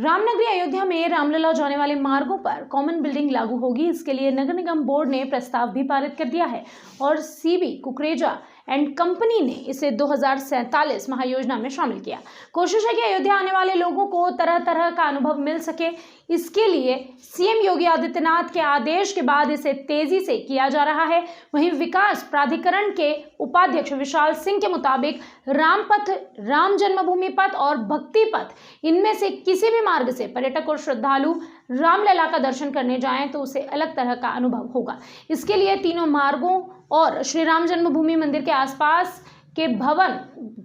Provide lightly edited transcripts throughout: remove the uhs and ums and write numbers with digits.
रामनगरी अयोध्या में रामलला जाने वाले मार्गों पर कॉमन बिल्डिंग लागू होगी। इसके लिए नगर निगम बोर्ड ने प्रस्ताव भी पारित कर दिया है और सीबी कुकरेजा एंड कंपनी ने इसे 2047 महायोजना में शामिल किया। कोशिश है कि अयोध्या आने वाले लोगों को तरह तरह का अनुभव मिल सके। इसके लिए सीएम योगी आदित्यनाथ के आदेश के बाद इसे तेजी से किया जा रहा है। वहीं विकास प्राधिकरण के उपाध्यक्ष विशाल सिंह के मुताबिक रामपथ, राम जन्मभूमि पथ और भक्ति पथ, इनमें से किसी भी मार्ग से पर्यटक और श्रद्धालु रामलला का दर्शन करने जाएं तो उसे अलग तरह का अनुभव होगा। इसके लिए तीनों मार्गों और श्री राम जन्मभूमि मंदिर के आसपास के भवन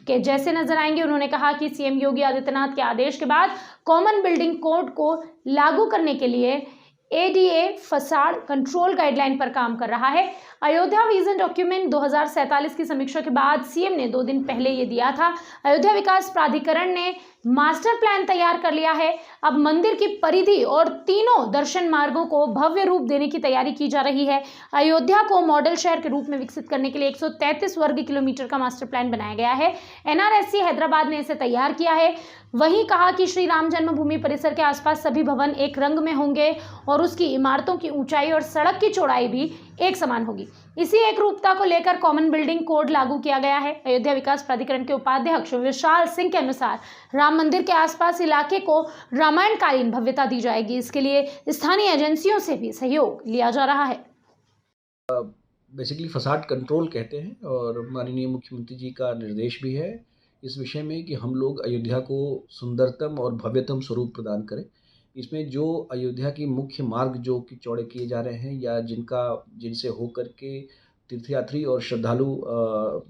के जैसे नजर आएंगे। उन्होंने कहा कि सीएम योगी आदित्यनाथ के आदेश के बाद कॉमन बिल्डिंग कोड को लागू करने के लिए एडीए फसाड कंट्रोल गाइडलाइन पर काम कर रहा है। अयोध्या विजन डॉक्यूमेंट 2047 की समीक्षा के बाद सीएम ने 2 दिन पहले ये दिया था। अयोध्या विकास प्राधिकरण ने मास्टर प्लान तैयार कर लिया है। अब मंदिर की परिधि और तीनों दर्शन मार्गों को भव्य रूप देने की तैयारी की जा रही है। अयोध्या को मॉडल शहर के रूप में विकसित करने के लिए 133 वर्ग किलोमीटर का मास्टर प्लान बनाया गया है। एनआरएससी हैदराबाद ने इसे तैयार किया है। वहीं कहा कि श्री राम जन्मभूमि परिसर के आसपास सभी भवन एक रंग में होंगे और उसकी इमारतों की ऊंचाई और सड़क की चौड़ाई भी एक समान होगी। इसी एक रूपता को लेकर कॉमन बिल्डिंग कोड लागू किया गया है। अयोध्या विकास प्राधिकरण के उपाध्यक्ष विशाल सिंह के अनुसार राम मंदिर के आसपास इलाके को रामायणकालीन भव्यता दी जाएगी। इसके लिए स्थानीय एजेंसियों से भी सहयोग लिया जा रहा है। बेसिकली फसाड कंट्रोल कहते हैं और माननीय मुख्यमंत्री जी का निर्देश भी है इस विषय में कि हम लोग अयोध्या को सुंदरतम और भव्यतम स्वरूप प्रदान करें। इसमें जो अयोध्या की मुख्य मार्ग जो कि चौड़े किए जा रहे हैं या जिनसे होकर के तीर्थयात्री और श्रद्धालु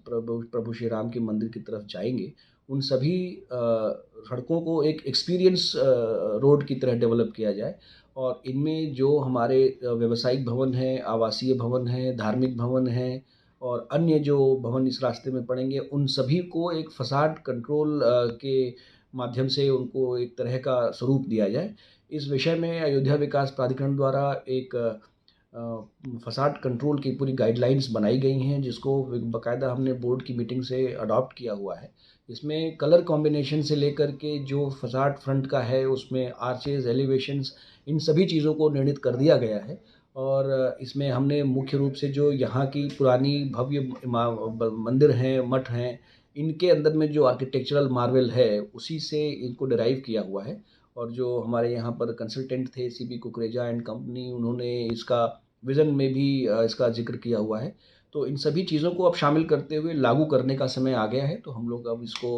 प्रभु श्री राम के मंदिर की तरफ जाएंगे, उन सभी सड़कों को एक एक्सपीरियंस रोड की तरह डेवलप किया जाए और इनमें जो हमारे व्यावसायिक भवन हैं, आवासीय भवन हैं, धार्मिक भवन हैं और अन्य जो भवन इस रास्ते में पड़ेंगे, उन सभी को एक फसाड कंट्रोल के माध्यम से उनको एक तरह का स्वरूप दिया जाए। इस विषय में अयोध्या विकास प्राधिकरण द्वारा एक फसाड कंट्रोल की पूरी गाइडलाइंस बनाई गई हैं, जिसको बाकायदा हमने बोर्ड की मीटिंग से अडॉप्ट किया हुआ है। इसमें कलर कॉम्बिनेशन से लेकर के जो फसाड फ्रंट का है उसमें आर्चेज, एलिवेशंस, इन सभी चीज़ों को निर्णित कर दिया गया है और इसमें हमने मुख्य रूप से जो यहाँ की पुरानी भव्य मंदिर हैं, मठ हैं, इनके अंदर में जो आर्किटेक्चरल मार्वल है उसी से इनको डिराइव किया हुआ है। और जो हमारे यहाँ पर कंसल्टेंट थे सीबी कुकरेजा एंड कंपनी, उन्होंने इसका विज़न में भी इसका जिक्र किया हुआ है। तो इन सभी चीज़ों को अब शामिल करते हुए लागू करने का समय आ गया है। तो हम लोग अब इसको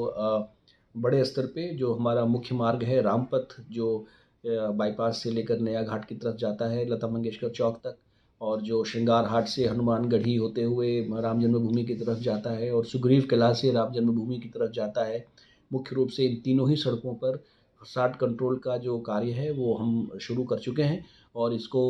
बड़े स्तर पे जो हमारा मुख्य मार्ग है रामपथ, जो बाईपास से लेकर नया घाट की तरफ जाता है लता मंगेशकर चौक तक, और जो श्रृंगार हाट से हनुमानगढ़ी होते हुए राम जन्मभूमि की तरफ जाता है और सुग्रीव किला से राम जन्मभूमि की तरफ जाता है, मुख्य रूप से इन तीनों ही सड़कों पर फसाड कंट्रोल का जो कार्य है वो हम शुरू कर चुके हैं। और इसको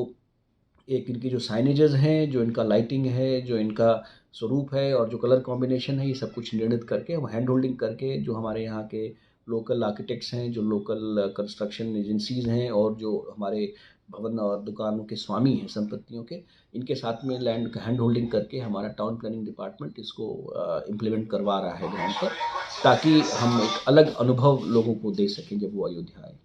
एक इनकी जो साइनेजेस हैं, जो इनका लाइटिंग है, जो इनका स्वरूप है और जो कलर कॉम्बिनेशन है, ये सब कुछ निर्णित करके हम हैंड होल्डिंग करके जो हमारे यहाँ के लोकल आर्किटेक्ट्स हैं, जो लोकल कंस्ट्रक्शन एजेंसीज़ हैं और जो हमारे भवन और दुकानों के स्वामी हैं संपत्तियों के, इनके साथ में लैंड हैंड होल्डिंग करके हमारा टाउन प्लानिंग डिपार्टमेंट इसको इम्प्लीमेंट करवा रहा है ग्राउंड पर, ताकि हम एक अलग अनुभव लोगों को दे सकें जब वो अयोध्या आए।